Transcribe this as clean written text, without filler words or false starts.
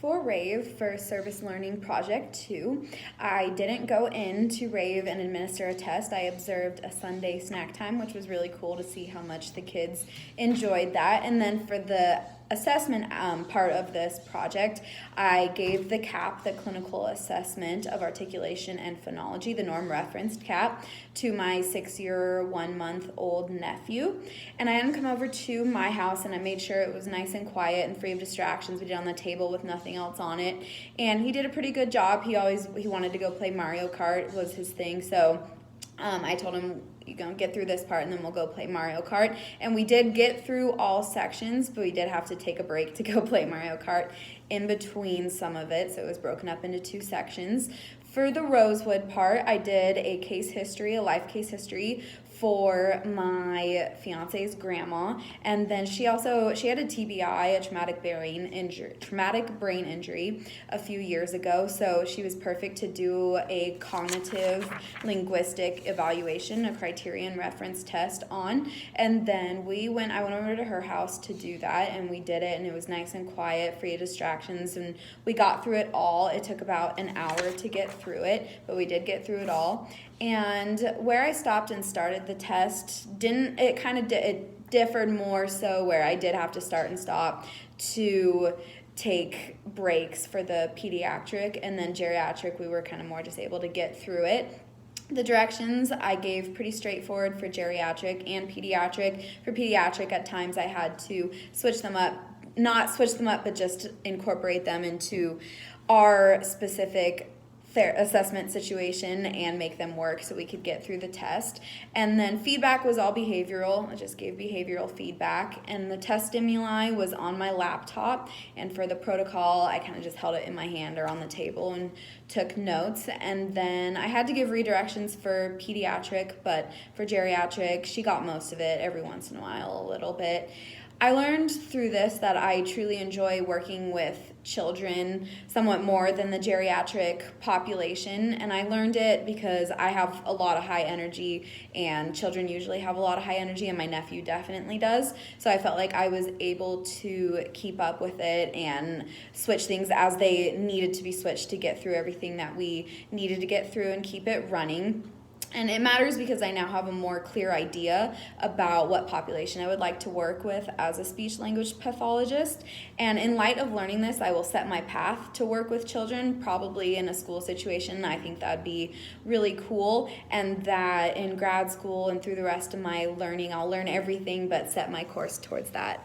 for RAVE for Service Learning Project 2. I didn't go into RAVE and administer a test. I observed a Sunday snack time, which was really cool to see how much the kids enjoyed that. And then for the assessment part of this project, I gave the CAP, the clinical assessment of articulation and phonology, the norm referenced CAP, to my 6-year, 1-month-old nephew. And I had him come over to my house, and I made sure it was nice and quiet and free of distractions. We did it on the table with nothing else on it, and he did a pretty good job. He wanted to go play Mario Kart, was his thing. So I told him, you're going to get through this part and then we'll go play Mario Kart. And we did get through all sections, but we did have to take a break to go play Mario Kart in between some of it. So it was broken up into 2 sections. For the Rosewood part, I did a case history, a life case history for my fiance's grandma, and then she had a TBI, a traumatic brain injury a few years ago, so she was perfect to do a cognitive linguistic evaluation, a criterion reference test on. And then I went over to her house to do that, and we did it, and it was nice and quiet, free of distractions, and we got through it all. It took about an hour to get through it, but we did get through it all. And where I stopped and started the test, it differed more so where I did have to start and stop to take breaks for the pediatric, and then geriatric we were kind of more just able to get through it. The directions I gave pretty straightforward for geriatric and pediatric. For pediatric, at times I had to not switch them up, but just incorporate them into our specific assessment situation and make them work so we could get through the test. And then feedback was all behavioral. I just gave behavioral feedback, and the test stimuli was on my laptop, and for the protocol I kind of just held it in my hand or on the table and took notes. And then I had to give redirections for pediatric, but for geriatric she got most of it, every once in a while a little bit. I learned through this that I truly enjoy working with children somewhat more than the geriatric population, and I learned it because I have a lot of high energy, and children usually have a lot of high energy, and my nephew definitely does. So I felt like I was able to keep up with it and switch things as they needed to be switched to get through everything that we needed to get through and keep it running. And it matters because I now have a more clear idea about what population I would like to work with as a speech-language pathologist. And in light of learning this, I will set my path to work with children, probably in a school situation. I think that'd be really cool, and that in grad school and through the rest of my learning, I'll learn everything but set my course towards that.